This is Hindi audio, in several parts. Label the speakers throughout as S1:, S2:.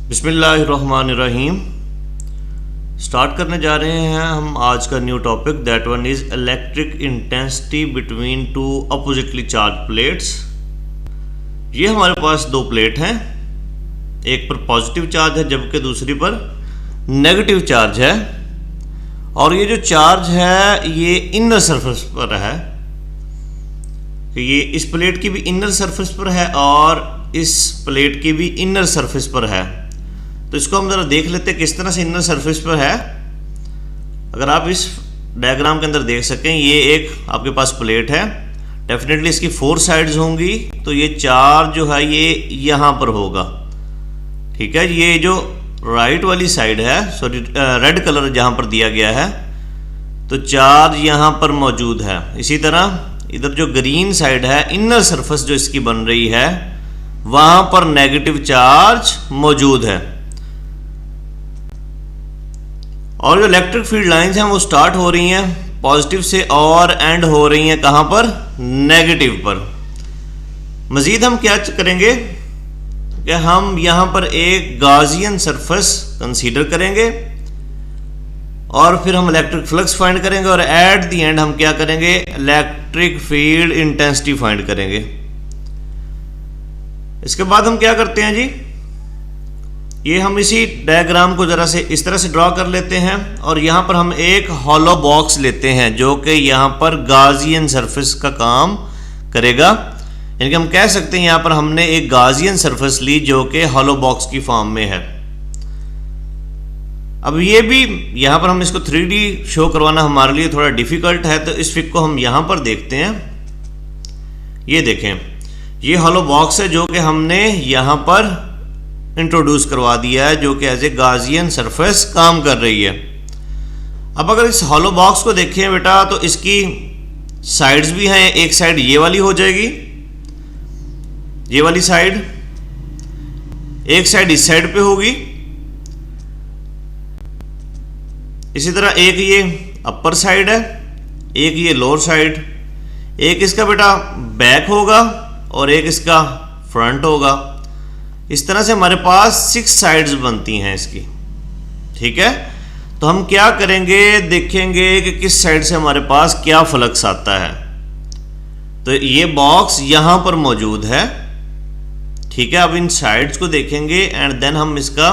S1: बिस्मिल्लाहिर्रहमानिर्रहीम। स्टार्ट करने जा रहे हैं हम आज का new topic, that one is electric intensity between two oppositely charge plates. ये हमारे पास दो प्लेट हैं, एक पर पॉजिटिव चार्ज है जबकि दूसरी पर नेगेटिव चार्ज है। और ये जो चार्ज है ये इनर सरफेस पर है, तो ये इस प्लेट की भी इनर सरफेस पर है और इस प्लेट की भी इनर सरफेस पर है। तो इसको हम ज़रा देख लेते हैं किस तरह से इनर सरफेस पर है। अगर आप इस डायग्राम के अंदर देख सकें, ये एक आपके पास प्लेट है, डेफिनेटली इसकी 4 साइड्स होंगी, तो ये चार्ज जो है ये यहाँ पर होगा। ठीक है, ये जो राइट वाली साइड है, सॉरी रेड कलर जहाँ पर दिया गया है, तो चार्ज यहाँ पर मौजूद है। इसी तरह इधर जो ग्रीन साइड है, इनर सरफेस जो इसकी बन रही है, वहाँ पर नेगेटिव चार्ज मौजूद है। और जो इलेक्ट्रिक फील्ड लाइंस हैं वो स्टार्ट हो रही हैं पॉजिटिव से और एंड हो रही हैं कहाँ पर? नेगेटिव पर। मज़ीद हम क्या करेंगे कि हम यहाँ पर एक गॉसियन सरफेस कंसीडर करेंगे और फिर हम इलेक्ट्रिक फ्लक्स फाइंड करेंगे और एट द एंड हम क्या करेंगे? इलेक्ट्रिक फील्ड इंटेंसिटी फाइंड करेंगे। इसके बाद हम क्या करते हैं जी, ये हम इसी डायग्राम को ज़रा से इस तरह से ड्रॉ कर लेते हैं और यहाँ पर हम एक हॉलो बॉक्स लेते हैं जो कि यहाँ पर गॉसियन सरफेस का काम करेगा। यानी कि हम कह सकते हैं यहाँ पर हमने एक गॉसियन सरफेस ली जो कि हॉलो बॉक्स की फॉर्म में है। अब ये भी यहाँ पर हम इसको 3D शो करवाना हमारे लिए थोड़ा डिफिकल्ट है, तो इस पिक को हम यहाँ पर देखते हैं। ये देखें, ये हॉलो बॉक्स है जो कि हमने यहाँ पर इंट्रोड्यूस करवा दिया है, जो कि एज ए गॉसियन सरफेस काम कर रही है। अब अगर इस हॉलो बॉक्स को देखें बेटा, तो इसकी साइड्स भी हैं। एक साइड ये वाली हो जाएगी, ये वाली साइड, एक साइड इस साइड पे होगी, इसी तरह एक ये अपर साइड है, एक ये लोअर साइड, एक इसका बेटा बैक होगा और एक इसका फ्रंट होगा। इस तरह से हमारे पास 6 साइड्स बनती हैं इसकी। ठीक है, तो हम क्या करेंगे, देखेंगे कि किस साइड से हमारे पास क्या फ्लक्स आता है। तो ये बॉक्स यहां पर मौजूद है। ठीक है, अब इन साइड्स को देखेंगे एंड देन हम इसका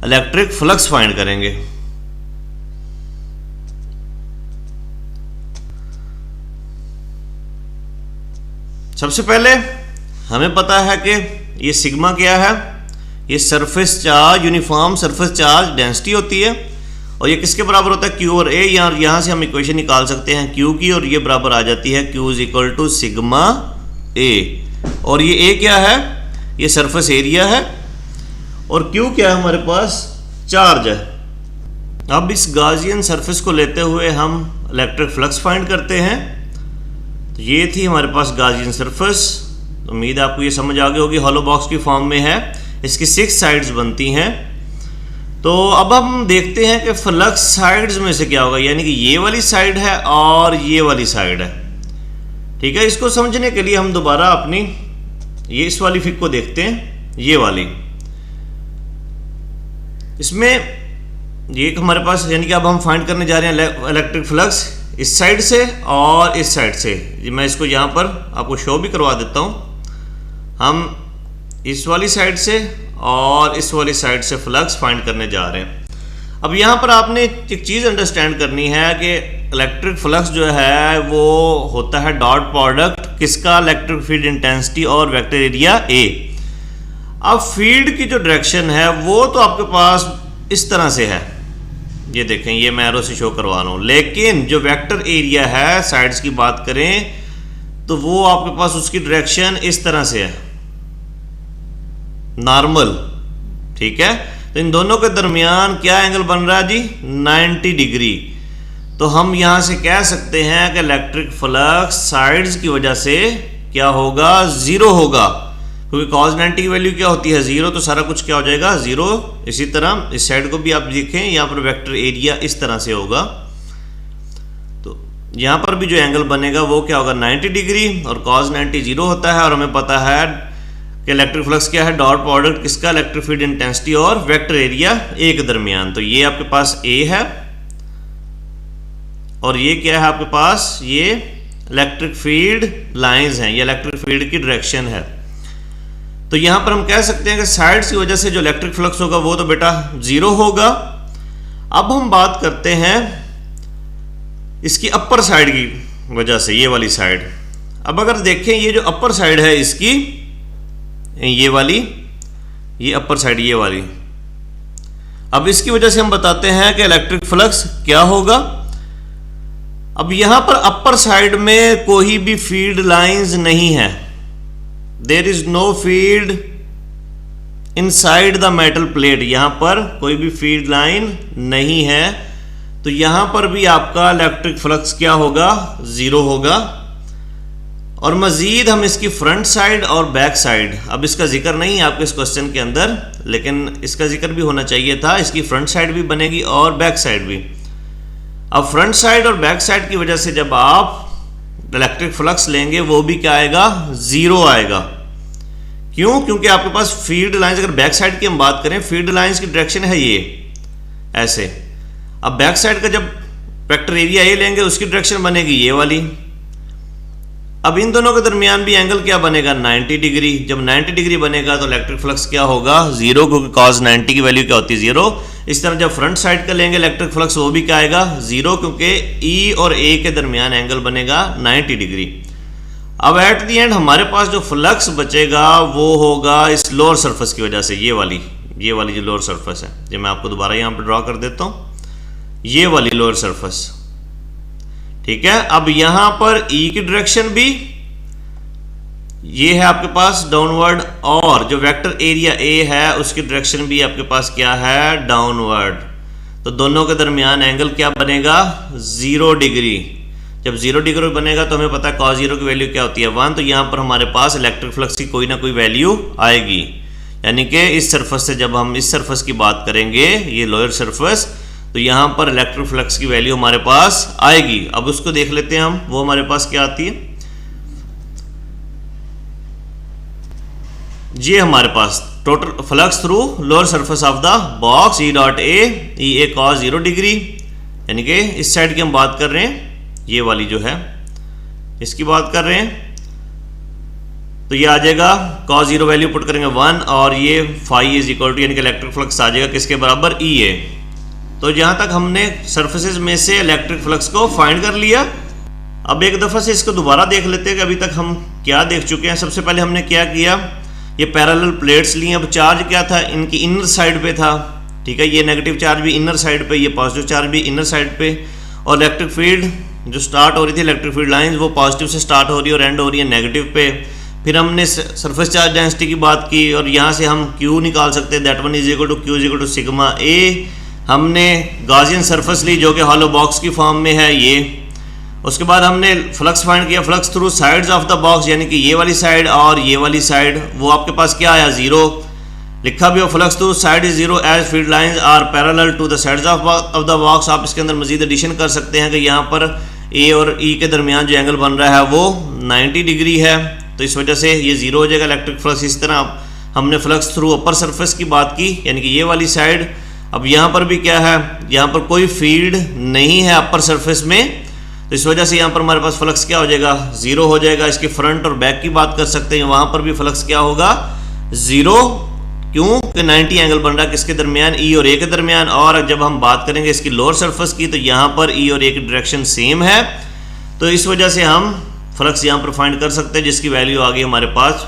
S1: इलेक्ट्रिक फ्लक्स फाइंड करेंगे। सबसे पहले हमें पता है कि ये सिग्मा क्या है, ये surface charge, uniform surface charge density होती है और ये किसके बराबर होता है? क्यू और ए। यहाँ से हम इक्वेशन निकाल सकते हैं क्यू की, और ये बराबर आ जाती है Q is equal to sigma A. और ये ए क्या है? ये सरफेस एरिया है और क्यू क्या है? हमारे पास चार्ज है। अब इस गॉसियन सरफेस को लेते हुए हम इलेक्ट्रिक फ्लक्स फाइंड करते हैं। तो ये थी हमारे पास गॉसियन सरफेस। उम्मीद है आपको ये समझ आ गई होगी, हॉलो बॉक्स की फॉर्म में है, इसकी 6 साइड्स बनती हैं। तो अब हम देखते हैं कि फ्लक्स साइड्स में से क्या होगा, यानी कि ये वाली साइड है और ये वाली साइड है। ठीक है, इसको समझने के लिए हम दोबारा अपनी ये इस वाली फिक को देखते हैं, ये वाली। इसमें ये हमारे पास, यानी कि अब हम फाइंड करने जा रहे हैं इलेक्ट्रिक फ्लक्स इस साइड से और इस साइड से। मैं इसको यहाँ पर आपको शो भी करवा देता हूँ। हम इस वाली साइड से और इस वाली साइड से फ्लक्स फाइंड करने जा रहे हैं। अब यहाँ पर आपने एक चीज़ अंडरस्टैंड करनी है कि इलेक्ट्रिक फ्लक्स जो है वो होता है डॉट प्रोडक्ट किसका? इलेक्ट्रिक फील्ड इंटेंसिटी और वेक्टर एरिया ए। अब फील्ड की जो डायरेक्शन है वो तो आपके पास इस तरह से है, ये देखें, ये मैं एरो से शो करवा रहा हूँ। लेकिन जो वेक्टर एरिया है, साइड्स की बात करें, तो वो आपके पास उसकी डायरेक्शन इस तरह से है, नॉर्मल। ठीक है, तो इन दोनों के दरमियान क्या एंगल बन रहा है जी? 90 डिग्री। तो हम यहां से कह सकते हैं कि इलेक्ट्रिक फ्लक्स साइड्स की वजह से क्या होगा? 0 होगा, क्योंकि cos 90 की वैल्यू क्या होती है? 0। तो सारा कुछ क्या हो जाएगा? 0। इसी तरह इस साइड को भी आप देखें, यहाँ पर वेक्टर एरिया इस तरह से होगा। तो यहाँ पर भी जो एंगल बनेगा वो क्या होगा? 90 डिग्री, और cos 90 0 होता है। और हमें पता है कि इलेक्ट्रिक फ्लक्स क्या है, डॉट प्रोडक्ट किसका, इलेक्ट्रिक फील्ड इंटेंसिटी और वेक्टर एरिया ए के दरमियान। तो ये आपके पास ए है और ये क्या है आपके पास, ये इलेक्ट्रिक फील्ड लाइंस हैं, ये इलेक्ट्रिक फील्ड की डायरेक्शन है। तो यहां पर हम कह सकते हैं कि साइड्स की वजह से जो इलेक्ट्रिक फ्लक्स होगा वो तो बेटा जीरो होगा। अब हम बात करते हैं इसकी अपर साइड की वजह से, ये वाली साइड। अब अगर देखें ये जो अपर साइड है इसकी, ये वाली, ये अपर साइड ये वाली, अब इसकी वजह से हम बताते हैं कि इलेक्ट्रिक फ्लक्स क्या होगा। अब यहां पर अपर साइड में कोई भी फील्ड लाइंस नहीं है, there is no field inside the metal plate, यहां पर कोई भी फील्ड लाइन नहीं है। तो यहां पर भी आपका इलेक्ट्रिक फ्लक्स क्या होगा, जीरो होगा। और मजीद हम इसकी फ्रंट साइड और बैक साइड, अब इसका जिक्र नहीं है आपके इस क्वेश्चन के अंदर, लेकिन इसका जिक्र भी होना चाहिए था। इसकी फ्रंट साइड भी बनेगी और बैक साइड भी। अब फ्रंट साइड और बैक साइड की वजह से जब आप इलेक्ट्रिक फ्लक्स लेंगे वो भी क्या आएगा, जीरो आएगा। क्यों? क्योंकि आपके पास फील्ड लाइंस, अगर बैक साइड की हम बात करें, फील्ड लाइंस की डायरेक्शन है ये ऐसे। अब बैक साइड का जब वेक्टर एरिया ए लेंगे उसकी डायरेक्शन बनेगी ये वाली। अब इन दोनों के दरमियान भी एंगल क्या बनेगा, 90 डिग्री। जब 90 डिग्री बनेगा तो इलेक्ट्रिक फ्लक्स क्या होगा, जीरो, क्योंकि cos 90 की वैल्यू क्या होती है, जीरो। इस तरह जब फ्रंट साइड का लेंगे इलेक्ट्रिक फ्लक्स वो भी क्या आएगा, जीरो, क्योंकि ई और ए के दरमियान एंगल बनेगा 90 डिग्री। अब एट द एंड हमारे पास जो फ्लक्स बचेगा वो होगा इस लोअर सरफेस की वजह से, ये वाली जो लोअर सरफेस है, जो मैं आपको दोबारा यहाँ पर ड्रॉ कर देता हूँ, ये वाली लोअर सरफेस, ठीक है। अब यहां पर ई की डायरेक्शन भी ये है आपके पास डाउनवर्ड, और जो वेक्टर एरिया ए है उसकी डायरेक्शन भी आपके पास क्या है, डाउनवर्ड। तो दोनों के दरमियान एंगल क्या बनेगा, 0 डिग्री। जब 0 डिग्री बनेगा तो हमें पता है cos 0 की वैल्यू क्या होती है, 1। तो यहां पर हमारे पास इलेक्ट्रिक फ्लक्स की कोई ना कोई वैल्यू आएगी, यानी कि इस सरफेस से जब हम इस सरफेस की बात करेंगे, ये लोअर सरफेस, तो यहां पर इलेक्ट्रिक फ्लक्स की वैल्यू हमारे पास आएगी। अब उसको देख लेते हैं हम, वो हमारे पास क्या आती है। ये हमारे पास total flux through lower surface of the box E dot A cos 0 degree, यानी कि इस साइड की हम बात कर रहे हैं, ये वाली जो है इसकी बात कर रहे हैं। तो ये आ जाएगा cos 0 वैल्यू पुट करेंगे 1, और ये फाई इज इक्वल टू, यानी कि इलेक्ट्रिक फ्लक्स आ जाएगा किसके बराबर, ई ए। तो जहां तक हमने सरफेसेस में से इलेक्ट्रिक फ्लक्स को फाइंड कर लिया। अब एक दफा से इसको दोबारा देख लेते हैं कि अभी तक हम क्या देख चुके हैं। सबसे पहले हमने क्या किया, ये पैरेलल प्लेट्स ली। अब चार्ज क्या था, इनकी इनर साइड पे था, ठीक है। ये नेगेटिव चार्ज भी इनर साइड पे, ये पॉजिटिव चार्ज भी इनर साइड पे। और इलेक्ट्रिक फील्ड जो स्टार्ट हो रही थी, इलेक्ट्रिक फील्ड लाइंस, वो पॉजिटिव से स्टार्ट हो रही है और एंड हो रही है नेगेटिव पे। फिर हमने सरफेस चार्ज डेंसिटी की बात की, और यहाँ से हम Q निकाल सकते हैं, that one is equal to Q is equal to sigma A. हमने गॉसियन सरफेस ली जो कि हॉलो बॉक्स की फॉर्म में है ये। उसके बाद हमने फ्लक्स फाइंड किया, flux through sides of the box, यानी कि ये वाली साइड और ये वाली साइड, वो आपके पास क्या आया, 0 लिखा भी हो। Flux through side is 0 as field lines are parallel to the sides of the box. आप इसके अंदर मजीद एडिशन कर सकते हैं कि यहाँ पर ए और ई के दरमियान जो एंगल बन रहा है वो 90 डिग्री है, तो इस वजह से ये 0 हो जाएगा इलेक्ट्रिक फ्लक्स। इस तरह हमने फ्लक्स थ्रू अपर सरफेस की बात की, यानी कि ये वाली साइड। अब यहाँ पर भी क्या है, यहाँ पर कोई फील्ड नहीं है अपर सरफेस में, तो इस वजह से यहाँ पर हमारे पास फ्लक्स क्या हो जाएगा, 0 हो जाएगा। इसके फ्रंट और बैक की बात कर सकते हैं, वहाँ पर भी फ्लक्स क्या होगा, 0। क्यों कि 90 एंगल बन रहा है किसके दरमियान, ई और ए के दरमियान। और जब हम बात करेंगे इसकी लोअर सरफेस की, तो यहाँ पर ई और ए की डायरेक्शन सेम है, तो इस वजह से हम फ्लक्स यहाँ पर फाइंड कर सकते हैं, जिसकी वैल्यू आ गई हमारे पास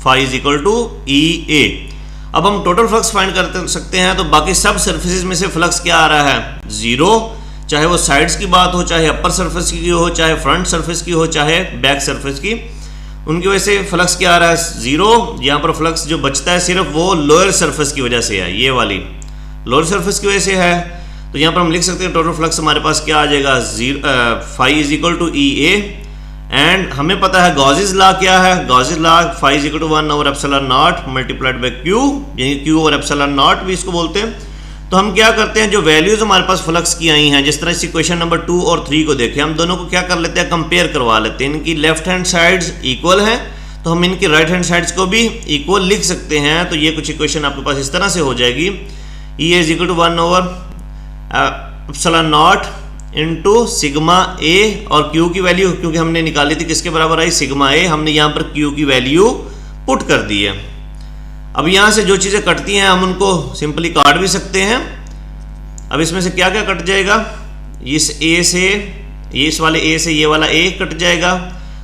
S1: phi is equal to E ए। अब हम टोटल फ्लक्स फाइंड कर सकते हैं, तो बाकी सब सर्फेसिस में से फ्लक्स क्या आ रहा है, 0, चाहे वो साइड्स की बात हो, चाहे अपर सरफेस की हो, चाहे फ्रंट सरफेस की हो, चाहे बैक सरफेस की, उनकी वजह से फ्लक्स क्या आ रहा है, 0। यहाँ पर फ्लक्स जो बचता है सिर्फ वो लोअर सरफेस की वजह से है, ये वाली लोअर सरफेस की वजह से है। तो यहाँ पर हम लिख सकते हैं टोटल फ्लक्स हमारे पास क्या आ जाएगा, phi is equal to E A. And हमें पता है गॉसेस लॉ क्या है, Gauss's law phi is equal to 1 over epsilon naught multiplied by Q, यानी क्यू ओवर एप्सिलॉन नॉट भी इसको बोलते हैं। तो हम क्या करते हैं, जो वैल्यूज हमारे पास फ्लक्स की आई हैं, जिस तरह इस इक्वेशन नंबर 2 और 3 को देखें, हम दोनों को क्या कर लेते हैं, कंपेयर करवा लेते हैं। इनकी लेफ्ट हैंड साइड्स इक्वल हैं, तो हम इनकी राइट हैंड साइड्स को भी इक्वल लिख सकते हैं। तो ये कुछ इक्वेशन आपके पास इस तरह से हो जाएगी, E is equal to 1/ε0 into sigma A, और Q की वैल्यू क्योंकि हमने निकाली थी किसके बराबर आई, सिग्मा ए, हमने यहाँ पर Q की वैल्यू पुट कर दी है। अब यहाँ से जो चीज़ें कटती हैं हम उनको सिंपली काट भी सकते हैं। अब इसमें से क्या क्या कट जाएगा, इस ए से, इस वाले ए से ये वाला ए कट जाएगा,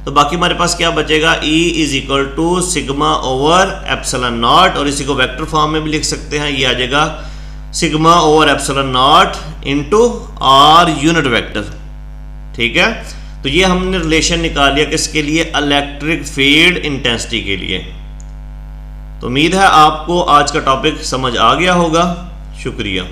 S1: तो बाकी हमारे पास क्या बचेगा, E is equal to sigma over epsilon naught, और इसी को वेक्टर फॉर्म में भी लिख सकते हैं, ये आ जाएगा sigma over epsilon naught into R unit vector. ठीक है, तो ये हमने रिलेशन निकाल लिया किसके लिए, इलेक्ट्रिक फील्ड इंटेंसिटी के लिए। तो उम्मीद है आपको आज का टॉपिक समझ आ गया होगा। शुक्रिया।